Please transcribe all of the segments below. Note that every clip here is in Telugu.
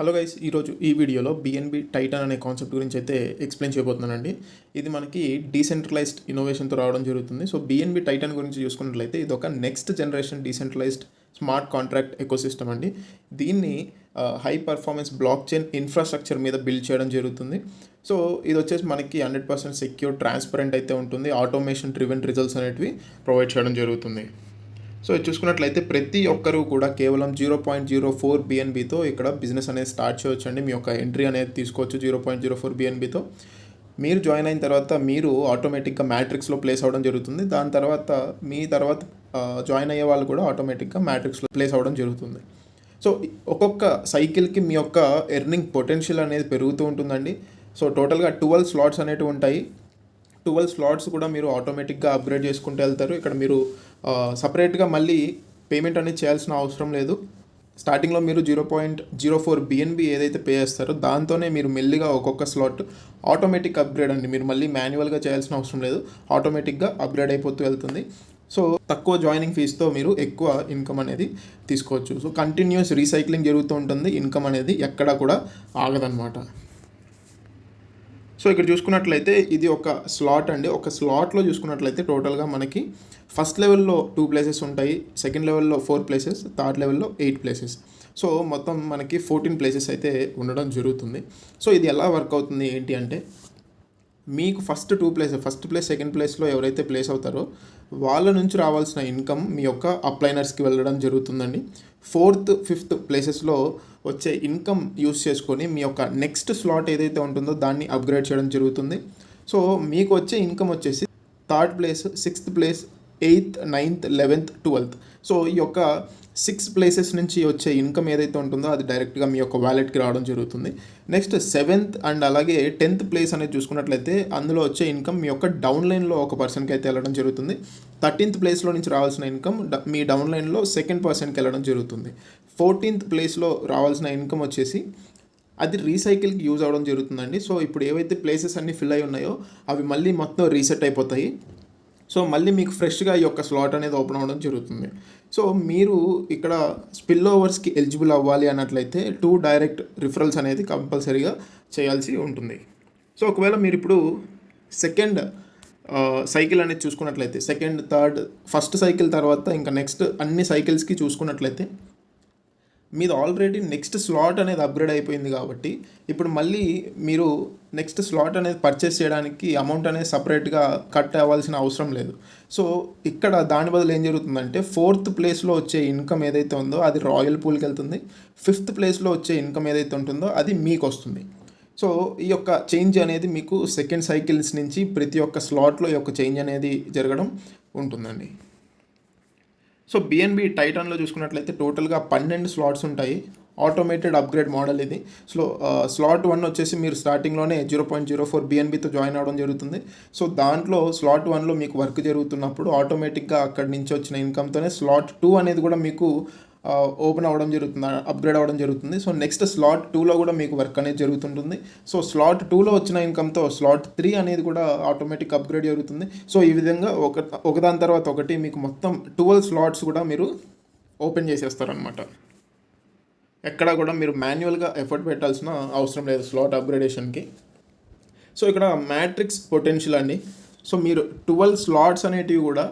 హలో గైస్, ఈరోజు ఈ వీడియోలో బిఎన్బి టైటాన్ అనే కాన్సెప్ట్ గురించి అయితే ఎక్స్ప్లెయిన్ చేయబోతున్నానండి. ఇది మనకి డీసెంట్రలైజ్డ్ ఇన్నోవేషన్తో రావడం జరుగుతుంది. సో బిఎన్బి టైటాన్ గురించి చూసుకున్నట్లయితే ఇది ఒక next generation decentralised smart contract ecosystem అండి. దీన్ని high performance block chain infrastructure మీద బిల్డ్ చేయడం జరుగుతుంది. సో ఇది వచ్చేసి మనకి 100% సెక్యూర్, ట్రాన్స్పరెంట్ అయితే ఉంటుంది. ఆటోమేషన్ డ్రివెన్ రిజల్ట్స్ అనేటివి ప్రొవైడ్ చేయడం జరుగుతుంది. సో ఇది చూసుకున్నట్లయితే ప్రతి ఒక్కరూ కూడా కేవలం 0.04 బిఎన్బితో ఇక్కడ బిజినెస్ అనేది స్టార్ట్ చేయొచ్చండి. మీ యొక్క ఎంట్రీ అనేది తీసుకోవచ్చు 0.04 బిఎన్బితో. మీరు జాయిన్ అయిన తర్వాత మీరు ఆటోమేటిక్గా మ్యాట్రిక్స్లో ప్లేస్ అవ్వడం జరుగుతుంది. దాని తర్వాత మీ తర్వాత జాయిన్ అయ్యే వాళ్ళు కూడా ఆటోమేటిక్గా మ్యాట్రిక్స్లో ప్లేస్ అవ్వడం జరుగుతుంది. సో ఒక్కొక్క సైకిల్కి మీ యొక్క ఎర్నింగ్ పొటెన్షియల్ అనేది పెరుగుతూ ఉంటుందండి. సో టోటల్గా 12 స్లాట్స్ అనేవి ఉంటాయి. 12 స్లాట్స్ కూడా మీరు ఆటోమేటిక్గా అప్గ్రేడ్ చేసుకుంటూ వెళ్తారు. ఇక్కడ మీరు సపరేట్గా మళ్ళీ పేమెంట్ అనేది చేయాల్సిన అవసరం లేదు. స్టార్టింగ్లో మీరు 0.04 బిఎన్బి ఏదైతే పే చేస్తారో దాంతోనే మీరు మెల్లిగా ఒక్కొక్క స్లాట్ ఆటోమేటిక్ అప్గ్రేడ్ అండి. మీరు మళ్ళీ మాన్యువల్గా చేయాల్సిన అవసరం లేదు, ఆటోమేటిక్గా అప్గ్రేడ్ అయిపోతూ వెళ్తుంది. సో తక్కువ జాయినింగ్ ఫీజుతో మీరు ఎక్కువ ఇన్కమ్ అనేది తీసుకోవచ్చు. సో కంటిన్యూస్ రీసైక్లింగ్ జరుగుతూ ఉంటుంది. ఇన్కమ్ అనేది ఎక్కడా కూడా ఆగదన్నమాట. సో ఇక్కడ చూసుకున్నట్లయితే ఇది ఒక స్లాట్ అండి. ఒక స్లాట్లో చూసుకున్నట్లయితే టోటల్గా మనకి ఫస్ట్ లెవెల్లో 2 ప్లేసెస్ ఉంటాయి, సెకండ్ లెవెల్లో 4 ప్లేసెస్, థర్డ్ లెవెల్లో 8 ప్లేసెస్. సో మొత్తం మనకి 14 ప్లేసెస్ అయితే ఉండడం జరుగుతుంది. సో ఇది ఎలా వర్క్ అవుతుంది ఏంటి అంటే, మీకు ఫస్ట్ ప్లేస్ సెకండ్ ప్లేస్లో ఎవరైతే ప్లేస్ అవుతారో వాళ్ళ నుంచి రావాల్సిన ఇన్కమ్ మీ యొక్క అప్లైనర్స్కి వెళ్ళడం జరుగుతుందండి. 4th, 5th ప్లేసెస్లో వచ్చే ఇన్కమ్ యూస్ చేసుకొని మీ యొక్క నెక్స్ట్ స్లాట్ ఏదైతే ఉంటుందో దాన్ని అప్గ్రేడ్ చేయడం జరుగుతుంది. సో మీకు వచ్చే ఇన్కమ్ వచ్చేసి 3rd place, 6th place, 8th, 9th, 11th, 12th. So ఈ యొక్క 6 ప్లేసెస్ నుంచి వచ్చే ఇన్కమ్ ఏదైతే ఉంటుందో అది డైరెక్ట్గా మీ యొక్క వ్యాలెట్కి రావడం జరుగుతుంది. నెక్స్ట్ 7th అండ్ అలాగే 10th ప్లేస్ అనేది చూసుకున్నట్లయితే అందులో వచ్చే ఇన్కమ్ మీ యొక్క డౌన్లైన్లో ఒక పర్సన్కి అయితే వెళ్ళడం జరుగుతుంది. 13th ప్లేస్లో నుంచి రావాల్సిన ఇన్కమ్ మీ డౌన్లైన్లో సెకండ్ పర్సన్కి వెళ్ళడం జరుగుతుంది. 14th ప్లేస్లో రావాల్సిన ఇన్కమ్ వచ్చేసి అది రీసైకిల్కి యూజ్ అవ్వడం జరుగుతుందండి. సో ఇప్పుడు ఏవైతే ప్లేసెస్ అన్నీ ఫిల్ అయి ఉన్నాయో అవి మళ్ళీ మొత్తం రీసెట్ అయిపోతాయి. సో మళ్ళీ మీకు ఫ్రెష్గా ఈ యొక్క స్లాట్ అనేది ఓపెన్ అవ్వడం జరుగుతుంది. సో మీరు ఇక్కడ స్పిల్ ఓవర్స్కి ఎలిజిబుల్ అవ్వాలి అన్నట్లయితే 2 డైరెక్ట్ రిఫరల్స్ అనేది కంపల్సరీగా చేయాల్సి ఉంటుంది. సో ఒకవేళ మీరు ఇప్పుడు సెకండ్ సైకిల్ అనేది చూసుకున్నట్లయితే, సెకండ్, థర్డ్, ఫస్ట్ సైకిల్ తర్వాత ఇంకా నెక్స్ట్ అన్ని సైకిల్స్కి చూసుకున్నట్లయితే మీది ఆల్రెడీ నెక్స్ట్ స్లాట్ అనేది అప్గ్రేడ్ అయిపోయింది కాబట్టి ఇప్పుడు మళ్ళీ మీరు నెక్స్ట్ స్లాట్ అనేది పర్చేస్ చేయడానికి అమౌంట్ అనేది సపరేట్గా కట్ అవ్వాల్సిన అవసరం లేదు. సో ఇక్కడ దాని బదులు ఏం జరుగుతుందంటే 4th ప్లేస్లో వచ్చే ఇన్కమ్ ఏదైతే ఉందో అది రాయల్ పూల్కి వెళ్తుంది. 5th ప్లేస్లో వచ్చే ఇన్కమ్ ఏదైతే ఉంటుందో అది మీకు వస్తుంది. సో ఈ యొక్క చేంజ్ అనేది మీకు సెకండ్ సైకిల్స్ నుంచి ప్రతి ఒక్క స్లాట్లో ఈ యొక్క చేంజ్ అనేది జరగడం ఉంటుందండి. సో బిఎన్బి టైటాన్లో చూసుకున్నట్లయితే టోటల్గా 12 స్లాట్స్ ఉంటాయి. ఆటోమేటెడ్ అప్గ్రేడ్ మోడల్ ఇది. స్లాట్ 1 వచ్చేసి మీరు స్టార్టింగ్లోనే 0.04 బిఎన్బితో జాయిన్ అవ్వడం జరుగుతుంది. సో దాంట్లో స్లాట్ 1లో మీకు వర్క్ జరుగుతున్నప్పుడు ఆటోమేటిక్గా అక్కడి నుంచి వచ్చిన ఇన్కమ్తోనే స్లాట్ 2 అనేది కూడా మీకు ఓపెన్ అవ్వడం జరుగుతుంది, అప్గ్రేడ్ అవ్వడం జరుగుతుంది. సో నెక్స్ట్ స్లాట్ 2లో కూడా మీకు వర్క్ అనేది జరుగుతుంటుంది. సో స్లాట్ 2లో వచ్చిన ఇన్కమ్తో స్లాట్ 3 అనేది కూడా ఆటోమేటిక్ అప్గ్రేడ్ జరుగుతుంది. సో ఈ విధంగా ఒకదాని తర్వాత ఒకటి మీకు మొత్తం 12 స్లాట్స్ కూడా మీరు ఓపెన్ చేసేస్తారనమాట. ఎక్కడా కూడా మీరు మాన్యువల్గా ఎఫర్ట్ పెట్టాల్సిన అవసరం లేదు స్లాట్ అప్గ్రేడేషన్కి. సో ఇక్కడ మ్యాట్రిక్స్ పొటెన్షియల్ అండి. సో మీరు 12 స్లాట్స్ అనేటివి కూడా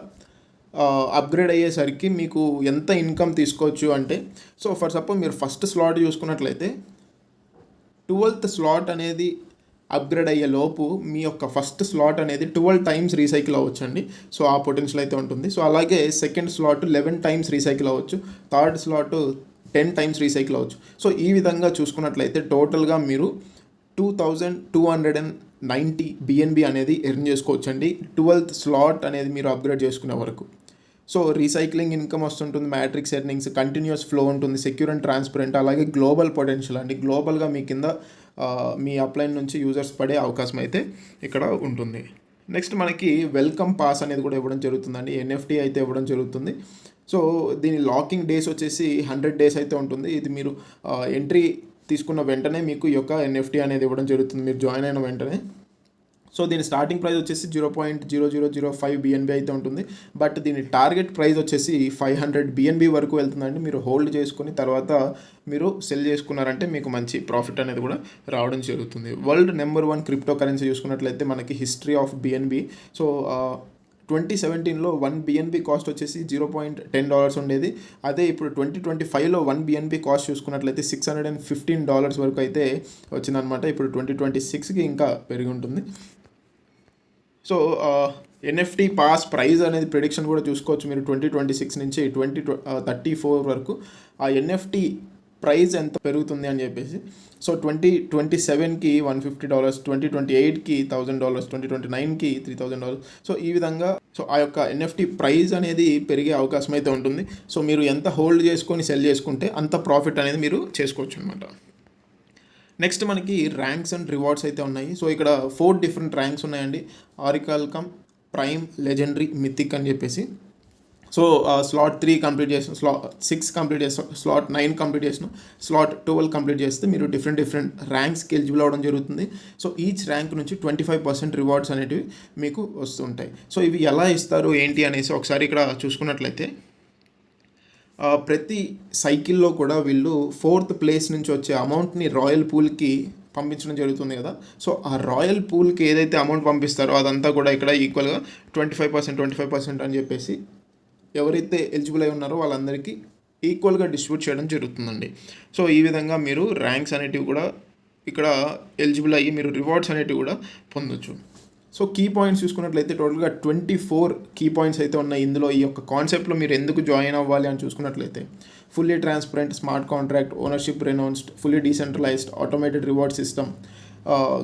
అప్గ్రేడ్ అయ్యేసరికి మీకు ఎంత ఇన్కమ్ తీసుకోవచ్చు అంటే, సో ఫర్ సపోజ్ మీరు ఫస్ట్ స్లాట్ చూసుకున్నట్లయితే 12th స్లాట్ అనేది అప్గ్రేడ్ అయ్యే లోపు మీ యొక్క ఫస్ట్ స్లాట్ అనేది 12 టైమ్స్ రీసైకిల్ అవ్వచ్చండి. సో ఆ పొటెన్షియల్ అయితే ఉంటుంది. సో అలాగే సెకండ్ స్లాట్ 11 టైమ్స్ రీసైకిల్ అవ్వచ్చు, థర్డ్ స్లాట్ 10 టైమ్స్ రీసైకిల్ అవ్వచ్చు. సో ఈ విధంగా చూసుకున్నట్లయితే టోటల్గా మీరు 2290 బిఎన్బి అనేది ఎర్న్ చేసుకోవచ్చండి 12th స్లాట్ అనేది మీరు అప్గ్రేడ్ చేసుకునే వరకు. సో రీసైక్లింగ్ ఇన్కమ్ వస్తుంటుంది, మ్యాట్రిక్స్ ఎర్నింగ్స్, కంటిన్యూస్ ఫ్లో ఉంటుంది, సెక్యూర్ అండ్ ట్రాన్స్పరెంట్, అలాగే గ్లోబల్ పొటెన్షియల్ అండి. గ్లోబల్గా మీ కింద మీ అప్లైన్ నుంచి యూజర్స్ పడే అవకాశం అయితే ఇక్కడ ఉంటుంది. నెక్స్ట్ మనకి వెల్కమ్ పాస్ అనేది కూడా ఇవ్వడం జరుగుతుందండి. ఎన్ఎఫ్టీ అయితే ఇవ్వడం జరుగుతుంది. సో దీని లాకింగ్ డేస్ వచ్చేసి 100 డేస్ అయితే ఉంటుంది. ఇది మీరు ఎంట్రీ తీసుకున్న వెంటనే మీకు ఈ యొక్క ఎన్ఎఫ్టీ అనేది ఇవ్వడం జరుగుతుంది మీరు జాయిన్ అయిన వెంటనే. సో దీని స్టార్టింగ్ ప్రైస్ వచ్చేసి 0.0005 బిఎన్బి అయితే ఉంటుంది. బట్ దీని టార్గెట్ ప్రైస్ వచ్చేసి 500 బిఎన్బి వరకు వెళ్తుందండి. మీరు హోల్డ్ చేసుకుని తర్వాత మీరు సెల్ చేసుకున్నారంటే మీకు మంచి ప్రాఫిట్ అనేది కూడా రావడం జరుగుతుంది. వరల్డ్ నెంబర్ 1 క్రిప్టో కరెన్సీ చూసుకున్నట్లయితే మనకి హిస్టరీ ఆఫ్ బిఎన్బి. సో 2017లో 1 బిఎన్బి కాస్ట్ వచ్చేసి $0.10 ఉండేది. అదే ఇప్పుడు 2025లో 1 బిఎన్బి కాస్ట్ చూసుకున్నట్లయితే $615 వరకు అయితే వచ్చిందనమాట. ఇప్పుడు 2026కి ఇంకా పెరిగి ఉంటుంది. సో ఎన్ఎఫ్టీ పాస్ ప్రైస్ అనేది ప్రిడిక్షన్ కూడా చూసుకోవచ్చు మీరు 2026 నుంచి 2034 వరకు ఆ ఎన్ఎఫ్టీ ప్రైస్ ఎంత పెరుగుతుంది అని చెప్పేసి. సో 2027కి $150, 2028కి $1000, 2029కి $3000. సో ఈ విధంగా సో ఆ యొక్క ఎన్ఎఫ్టీ ప్రైస్ అనేది పెరిగే అవకాశం అయితే ఉంటుంది. సో మీరు ఎంత హోల్డ్ చేసుకొని సెల్ చేసుకుంటే అంత ప్రాఫిట్ అనేది మీరు చేసుకోవచ్చు అనమాట. నెక్స్ట్ మనకి ర్యాంక్స్ అండ్ రివార్డ్స్ అయితే ఉన్నాయి. సో ఇక్కడ 4 డిఫరెంట్ ర్యాంక్స్ ఉన్నాయండి. ఆరికల్ కమ్, ప్రైమ్, లెజెండరీ, మిథిక్ అని చెప్పేసి. సో స్లాట్ 3 కంప్లీట్ చేసిన, స్లాట్ 6 కంప్లీట్ చేస్తాం, స్లాట్ 9 కంప్లీట్ చేసిన, స్లాట్ 12 కంప్లీట్ చేస్తే మీరు డిఫరెంట్ ర్యాంక్స్కి ఎలిజిబుల్ అవ్వడం జరుగుతుంది. సో ఈచ్ ర్యాంక్ నుంచి 25% రివార్డ్స్ అనేటివి మీకు వస్తుంటాయి. సో ఇవి ఎలా ఇస్తారు ఏంటి అనేసి ఒకసారి ఇక్కడ చూసుకున్నట్లయితే ప్రతి సైకిల్లో కూడా వీళ్ళు 4th ప్లేస్ నుంచి వచ్చే అమౌంట్ని రాయల్ పూల్కి పంపించడం జరుగుతుంది కదా. సో ఆ రాయల్ పూల్కి ఏదైతే అమౌంట్ పంపిస్తారో అదంతా కూడా ఇక్కడ ఈక్వల్గా 25% అని చెప్పేసి ఎవరైతే ఎలిజిబుల్ అయి ఉన్నారో వాళ్ళందరికీ ఈక్వల్గా డిస్ట్రిబ్యూట్ చేయడం జరుగుతుందండి. సో ఈ విధంగా మీరు ర్యాంక్స్ అనేటివి కూడా ఇక్కడ ఎలిజిబుల్ అయ్యి మీరు రివార్డ్స్ అనేటివి కూడా పొందొచ్చు. సో కీ పాయింట్స్ చూసుకున్నట్లయితే టోటల్గా 24 కీ పాయింట్స్ అయితే ఉన్నాయి ఇందులో. ఈ యొక్క కాన్సెప్ట్లో మీరు ఎందుకు జాయిన్ అవ్వాలి అని చూసుకున్నట్లయితే fully transparent, smart contract, ownership రెనౌన్స్డ్, fully decentralised, automated reward system,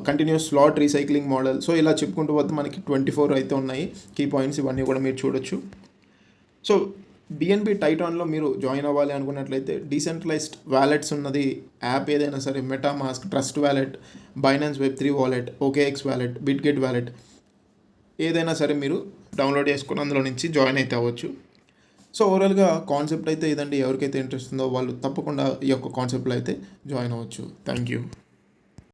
continuous slot recycling model. So ఇలా చెప్పుకుంటూ పోతే మనకి 24 అయితే ఉన్నాయి కీ పాయింట్స్. ఇవన్నీ కూడా మీరు చూడొచ్చు. సో బిఎన్బి టైటాన్లో మీరు జాయిన్ అవ్వాలి అనుకున్నట్లయితే డీసెంట్రలైజ్డ్ వ్యాలెట్స్ ఉన్నది యాప్ ఏదైనా సరే, మెటామాస్క్, ట్రస్ట్ వ్యాలెట్, బైనాన్స్ వెబ్3 wallet, OKX wallet, Bitget wallet ఏదైనా సరే మీరు డౌన్లోడ్ చేసుకుని అందులో నుంచి జాయిన్ అయితే అవ్వచ్చు. సో ఓవరాల్గా కాన్సెప్ట్ అయితే ఇదండి. ఎవరికైతే ఇంట్రెస్ట్ ఉందో వాళ్ళు తప్పకుండా ఈ యొక్క కాన్సెప్ట్లో అయితే జాయిన్ అవ్వచ్చు. Thank you.